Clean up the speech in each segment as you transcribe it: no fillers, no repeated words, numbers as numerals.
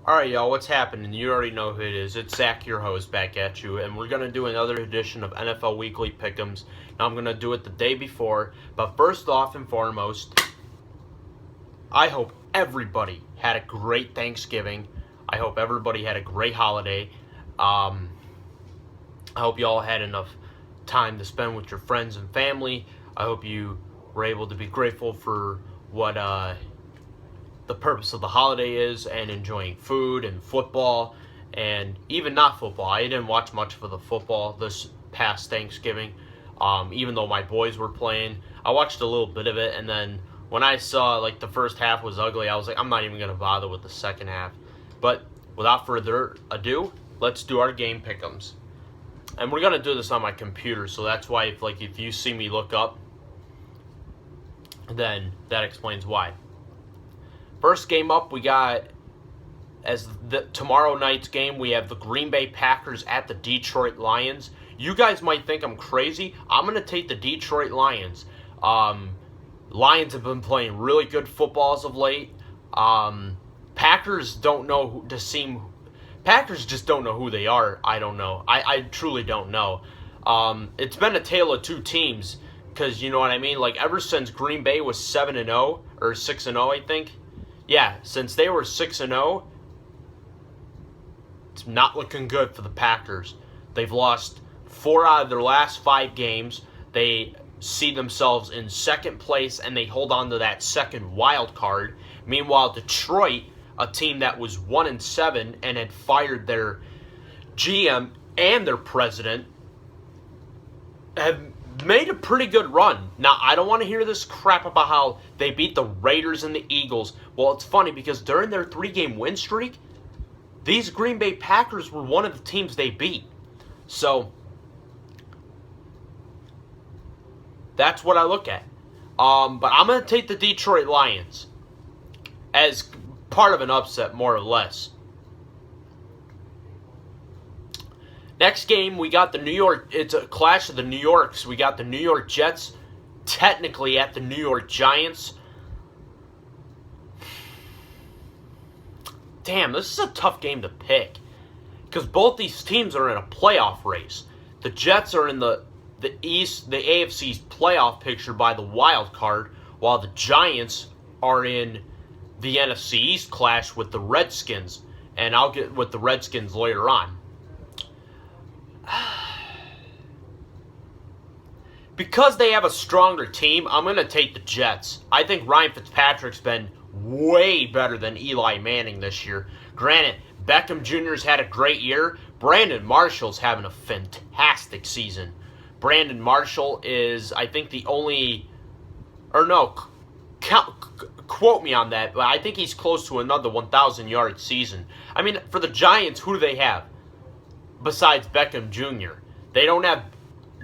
Alright, y'all, what's happening? You already know who it is. It's Zach, your host, back at you, and we're going to do another edition of NFL Weekly Pick'ems. Now, I'm going to do it the day before, but first off and foremost, I hope everybody had a great Thanksgiving. I hope everybody had a great holiday. I hope you all had enough time to spend with your friends and family. I hope you were able to be grateful for what the purpose of the holiday is, and enjoying food and football, and even not football. I didn't watch much for the football this past Thanksgiving, even though my boys were playing. I watched a little bit of it, and then when I saw like the first half was ugly, I was like, I'm not even going to bother with the second half. But without further ado, let's do our game pick'ems. And we're going to do this on my computer, so that's why if you see me look up, then that explains why. First game up, we got, as the tomorrow night's game, we have the Green Bay Packers at the Detroit Lions. You guys might think I'm crazy. I'm going to take the Detroit Lions. Lions have been playing really good football as of late. Packers don't know Packers just don't know who they are. I don't know. I truly don't know. It's been a tale of two teams, because you know what I mean? Like, ever since Green Bay was 7-0, or 6-0, I think. Yeah, since they were 6-0, it's not looking good for the Packers. They've lost 4 out of their last 5 games. They see themselves in second place, and they hold on to that second wild card. Meanwhile, Detroit, a team that was 1-7 and had fired their GM and their president, have made a pretty good run. Now, I don't want to hear this crap about how they beat the Raiders and the Eagles. Well, it's funny because during their 3-game win streak, these Green Bay Packers were one of the teams they beat. So, that's what I look at. But I'm going to take the Detroit Lions as part of an upset, more or less. Next game, we got it's a clash of the New Yorks. We got the New York Jets, technically at the New York Giants. Damn, this is a tough game to pick, because both these teams are in a playoff race. The Jets are in the East, the AFC's playoff picture by the wild card, while the Giants are in the NFC East clash with the Redskins. And I'll get with the Redskins later on. Because they have a stronger team, I'm going to take the Jets. I think Ryan Fitzpatrick's been way better than Eli Manning this year. Granted, Beckham Jr.'s had a great year. Brandon Marshall's having a fantastic season. Brandon Marshall is, I think, the only... Or no, quote me on that, but I think he's close to another 1,000-yard season. I mean, for the Giants, who do they have besides Beckham Jr.? They don't have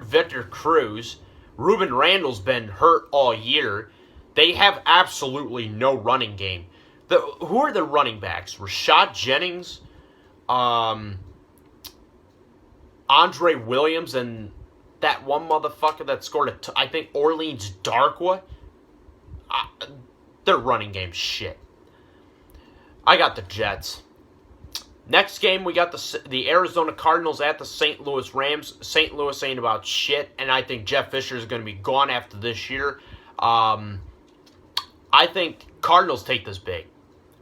Victor Cruz. Ruben Randall's been hurt all year. They have absolutely no running game. Who are the running backs? Rashad Jennings, Andre Williams, and that one motherfucker that scored I think Orleans Darkwa. Their running game shit. I got the Jets. Next game, we got the Arizona Cardinals at the St. Louis Rams. St. Louis ain't about shit, and I think Jeff Fisher is going to be gone after this year. I think Cardinals take this big.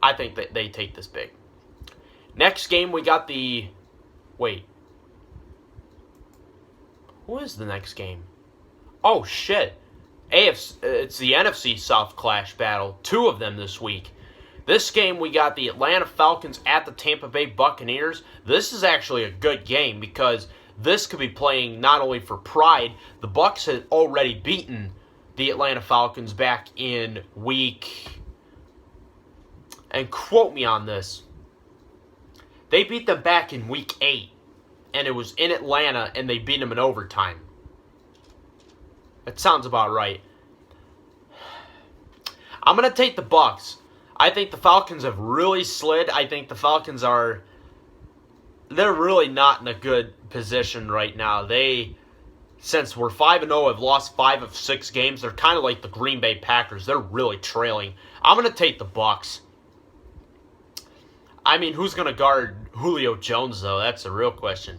I think that they take this big. Next game, we got the... Wait. Who is the next game? Oh, shit. It's the NFC South clash battle. 2 of them this week. This game, we got the Atlanta Falcons at the Tampa Bay Buccaneers. This is actually a good game, because this could be playing not only for pride. The Bucs had already beaten the Atlanta Falcons back in week... And quote me on this. They beat them back in week 8. And it was in Atlanta, and they beat them in overtime. That sounds about right. I'm going to take the Bucs. I think the Falcons have really slid. I think the Falcons they're really not in a good position right now. Since we're 5-0, have lost 5 of 6 games. They're kind of like the Green Bay Packers. They're really trailing. I'm going to take the Bucs. I mean, who's going to guard Julio Jones, though? That's the real question.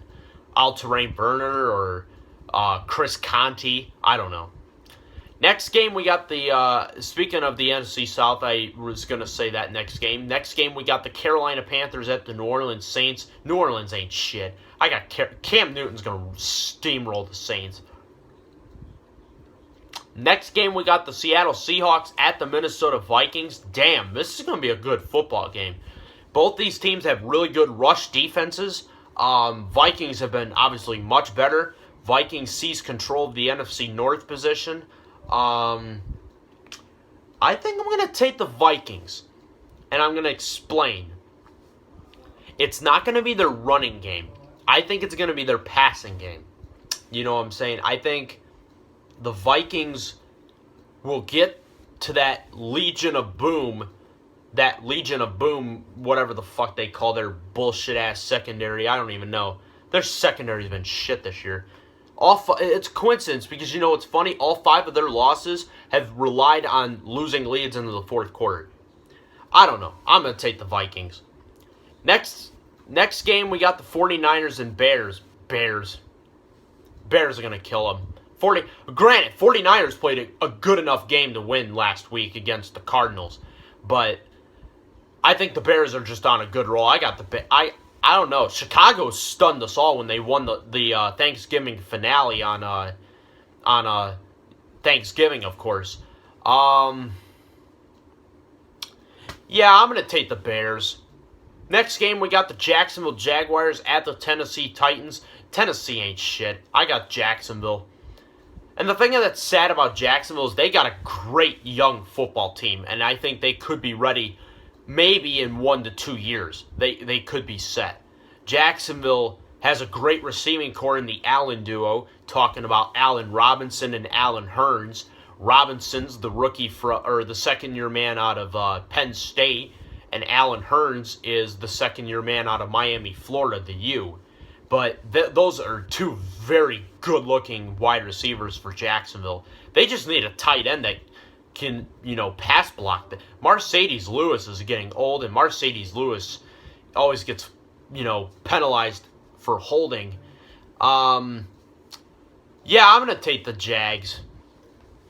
All-Terrain Burner or Chris Conti? I don't know. Next game, we got the, speaking of the NFC South, I was going to say that next game. Next game, we got the Carolina Panthers at the New Orleans Saints. New Orleans ain't shit. I got Cam Newton's going to steamroll the Saints. Next game, we got the Seattle Seahawks at the Minnesota Vikings. Damn, this is going to be a good football game. Both these teams have really good rush defenses. Vikings have been obviously much better. Vikings seize control of the NFC North position. I think I'm going to take the Vikings, and I'm going to explain. It's not going to be their running game. I think it's going to be their passing game. You know what I'm saying? I think the Vikings will get to that Legion of Boom, whatever the fuck they call their bullshit-ass secondary. I don't even know. Their secondary's been shit this year. It's coincidence because, you know what's funny? All 5 of their losses have relied on losing leads into the fourth quarter. I don't know. I'm going to take the Vikings. Next game, we got the 49ers and Bears. Bears are going to kill them. 49ers played a good enough game to win last week against the Cardinals. But I think the Bears are just on a good roll. I don't know. Chicago stunned us all when they won the Thanksgiving finale on Thanksgiving, of course. Yeah, I'm going to take the Bears. Next game, we got the Jacksonville Jaguars at the Tennessee Titans. Tennessee ain't shit. I got Jacksonville. And the thing that's sad about Jacksonville is they got a great young football team, and I think they could be ready maybe in 1 to 2 years. They could be set. Jacksonville has a great receiving core in the Allen duo, talking about Allen Robinson and Allen Hurns. Robinson's the rookie the second-year man out of Penn State, and Allen Hurns is the second-year man out of Miami, Florida, the U. But those are 2 very good-looking wide receivers for Jacksonville. They just need a tight end that can, pass block. Mercedes Lewis is getting old, and Mercedes Lewis always gets, penalized for holding. Yeah, I'm going to take the Jags.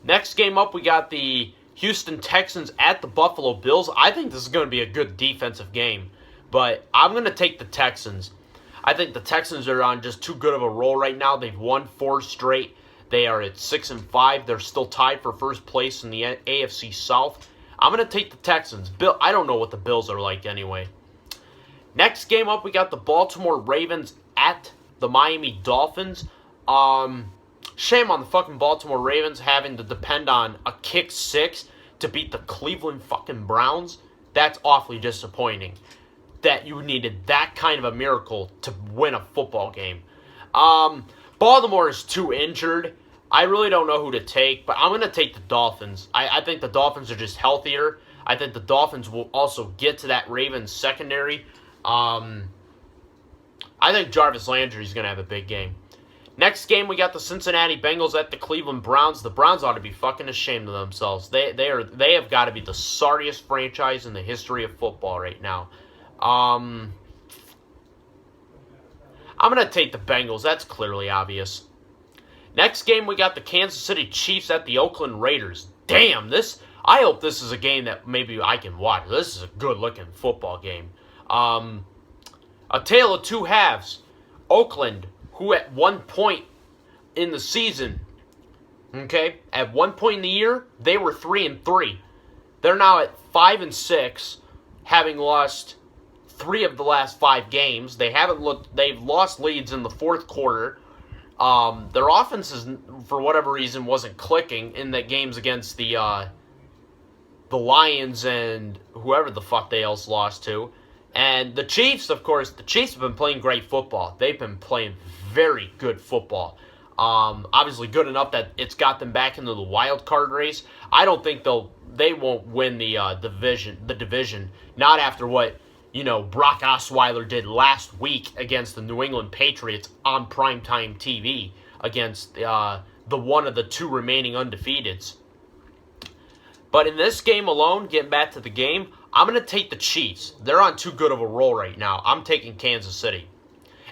Next game up, we got the Houston Texans at the Buffalo Bills. I think this is going to be a good defensive game, but I'm going to take the Texans. I think the Texans are on just too good of a roll right now. They've won 4 straight. They are at 6-5. They're still tied for first place in the AFC South. I'm going to take the Texans. I don't know what the Bills are like anyway. Next game up, we got the Baltimore Ravens at the Miami Dolphins. Shame on the fucking Baltimore Ravens having to depend on a kick 6 to beat the Cleveland fucking Browns. That's awfully disappointing. That you needed that kind of a miracle to win a football game. Baltimore is too injured. I really don't know who to take, but I'm going to take the Dolphins. I think the Dolphins are just healthier. I think the Dolphins will also get to that Ravens secondary. I think Jarvis Landry is going to have a big game. Next game, we got the Cincinnati Bengals at the Cleveland Browns. The Browns ought to be fucking ashamed of themselves. They have got to be the sorriest franchise in the history of football right now. I'm going to take the Bengals. That's clearly obvious. Next game, we got the Kansas City Chiefs at the Oakland Raiders. Damn, I hope this is a game that maybe I can watch. This is a good-looking football game. A tale of 2 halves. Oakland, who at one point in the season, at one point in the year, they were 3-3. They're now at 5-6, having lost 3 of the last 5 games. They've lost leads in the fourth quarter. Their offense for whatever reason wasn't clicking in the games against the Lions and whoever the fuck they else lost to. And the Chiefs, of course, have been playing great football. They've been playing very good football. Obviously good enough that it's got them back into the wild card race. I don't think they won't win the division. Not after what Brock Osweiler did last week against the New England Patriots on primetime TV against the one of the 2 remaining undefeateds. But in this game alone, getting back to the game, I'm going to take the Chiefs. They're on too good of a roll right now. I'm taking Kansas City.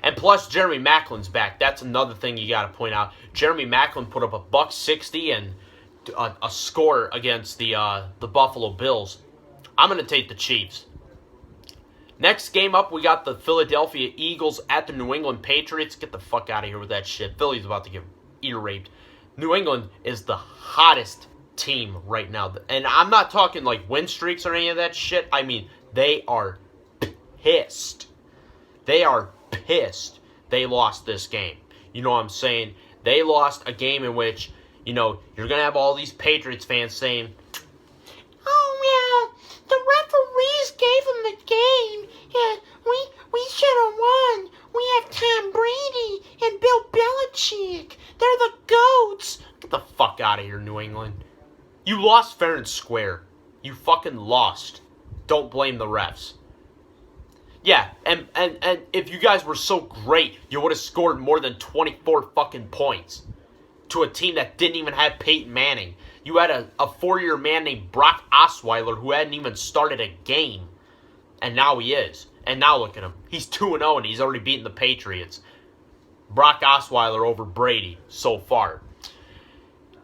And plus, Jeremy Maclin's back. That's another thing you got to point out. Jeremy Maclin put up a $160 and a score against the Buffalo Bills. I'm going to take the Chiefs. Next game up, we got the Philadelphia Eagles at the New England Patriots. Get the fuck out of here with that shit. Philly's about to get ear raped. New England is the hottest team right now. And I'm not talking like win streaks or any of that shit. I mean, they are pissed. They are pissed they lost this game. You know what I'm saying? They lost a game in which, you're going to have all these Patriots fans saying, "Oh, yeah, the referees gave them the game. Yeah, we should have won. We have Tom Brady and Bill Belichick. They're the GOATs." Get the fuck out of here, New England. You lost fair and square. You fucking lost. Don't blame the refs. Yeah, and if you guys were so great, you would have scored more than 24 fucking points to a team that didn't even have Peyton Manning. You had a 4-year man named Brock Osweiler who hadn't even started a game, and now he is. And now look at him. He's 2-0, and he's already beaten the Patriots. Brock Osweiler over Brady so far.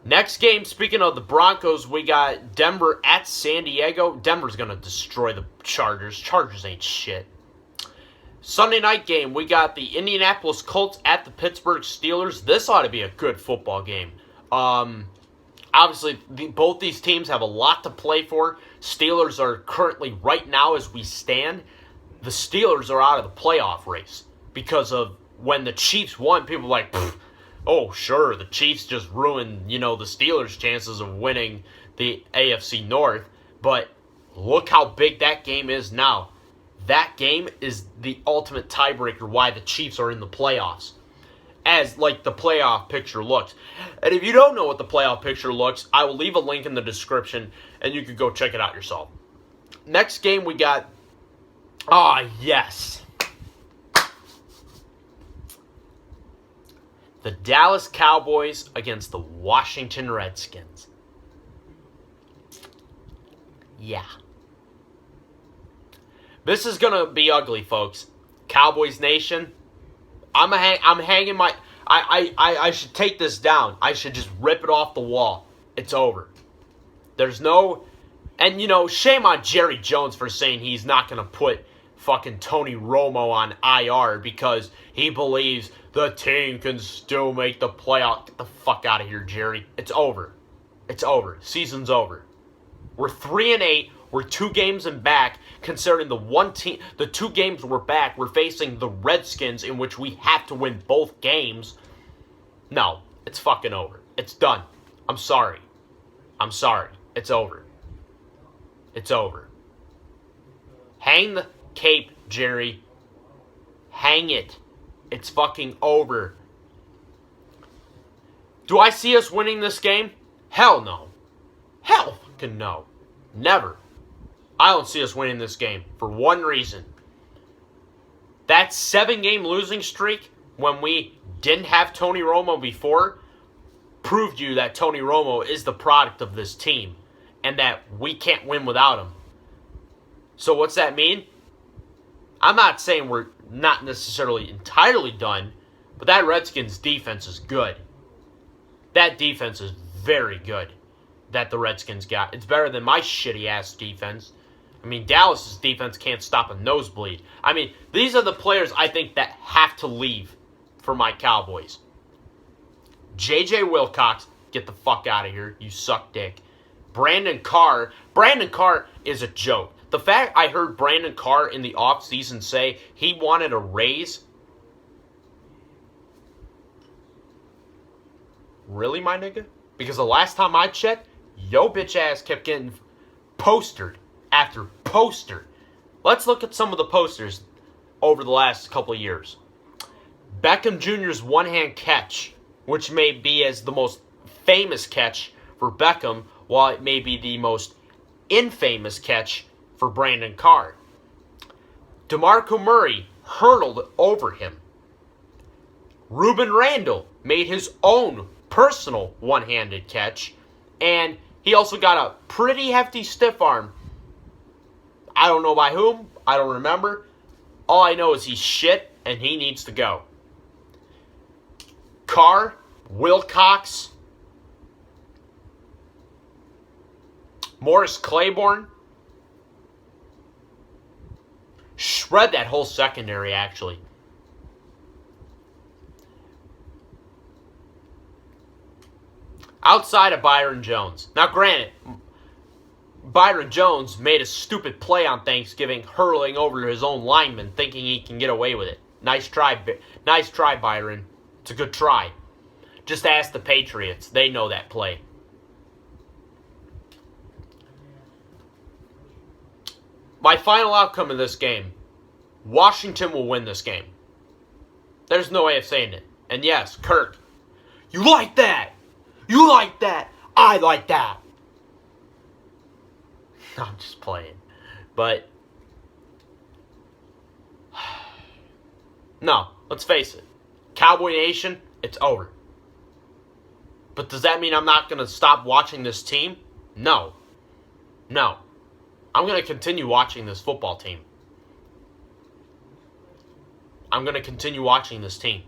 Next game, speaking of the Broncos, we got Denver at San Diego. Denver's going to destroy the Chargers. Chargers ain't shit. Sunday night game, we got the Indianapolis Colts at the Pittsburgh Steelers. This ought to be a good football game. Obviously, both these teams have a lot to play for. Steelers are currently, right now as we stand, the Steelers are out of the playoff race. Because of when the Chiefs won, people were like, oh, sure, the Chiefs just ruined, the Steelers' chances of winning the AFC North. But look how big that game is now. That game is the ultimate tiebreaker why the Chiefs are in the playoffs. As, the playoff picture looks. And if you don't know what the playoff picture looks, I will leave a link in the description, and you can go check it out yourself. Next game we got... yes. The Dallas Cowboys against the Washington Redskins. Yeah. This is going to be ugly, folks. Cowboys Nation, I'm hanging my... I should take this down. I should just rip it off the wall. It's over. There's no... And, shame on Jerry Jones for saying he's not going to put fucking Tony Romo on IR because he believes the team can still make the playoff. Get the fuck out of here, Jerry. It's over. It's over. Season's over. We're 3-8. We're 2 games in back, considering the 2 games we're back, we're facing the Redskins, in which we have to win both games. No, it's fucking over. It's done. I'm sorry. It's over. It's over. Hang the cape, Jerry. Hang it. It's fucking over. Do I see us winning this game? Hell no. Hell fucking no. Never. I don't see us winning this game for one reason. That 7-game losing streak when we didn't have Tony Romo before proved you that Tony Romo is the product of this team and that we can't win without him. So what's that mean? I'm not saying we're not necessarily entirely done, but that Redskins defense is good. That defense is very good that the Redskins got. It's better than my shitty-ass defense. I mean, Dallas' defense can't stop a nosebleed. I mean, these are the players I think that have to leave for my Cowboys. J.J. Wilcox, get the fuck out of here. You suck dick. Brandon Carr is a joke. The fact I heard Brandon Carr in the offseason say he wanted a raise. Really, my nigga? Because the last time I checked, yo bitch ass kept getting postered after poster. Let's look at some of the posters over the last couple of years. Beckham Jr.'s one-hand catch, which may be as the most famous catch for Beckham, while it may be the most infamous catch for Brandon Carr. DeMarco Murray hurdled over him. Ruben Randall made his own personal one-handed catch, and he also got a pretty hefty stiff arm. I don't know by whom. I don't remember. All I know is he's shit and he needs to go. Carr, Wilcox, Morris Claiborne. Shred that whole secondary, actually. Outside of Byron Jones. Now, granted, Byron Jones made a stupid play on Thanksgiving, hurling over his own lineman, thinking he can get away with it. Nice try, Byron. It's a good try. Just ask the Patriots. They know that play. My final outcome of this game, Washington will win this game. There's no way of saying it. And yes, Kirk, you like that? You like that? I like that. I'm just playing. But, no, let's face it. Cowboy Nation, it's over. But does that mean I'm not going to stop watching this team? No. No. I'm going to continue watching this football team. I'm going to continue watching this team.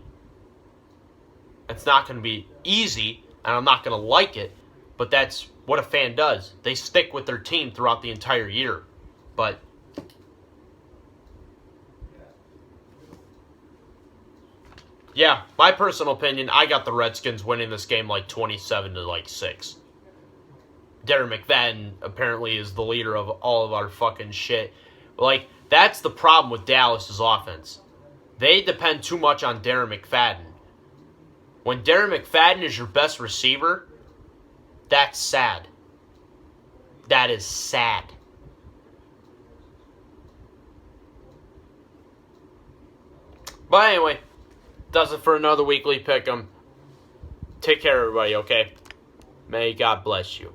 It's not going to be easy, and I'm not going to like it, but that's what a fan does. They stick with their team throughout the entire year. But yeah, my personal opinion, I got the Redskins winning this game like 27-6. Darren McFadden apparently is the leader of all of our fucking shit. Like, that's the problem with Dallas's offense. They depend too much on Darren McFadden. When Darren McFadden is your best receiver, that's sad. That is sad. But anyway, does it for another weekly pick'em. Take care, everybody, okay? May God bless you.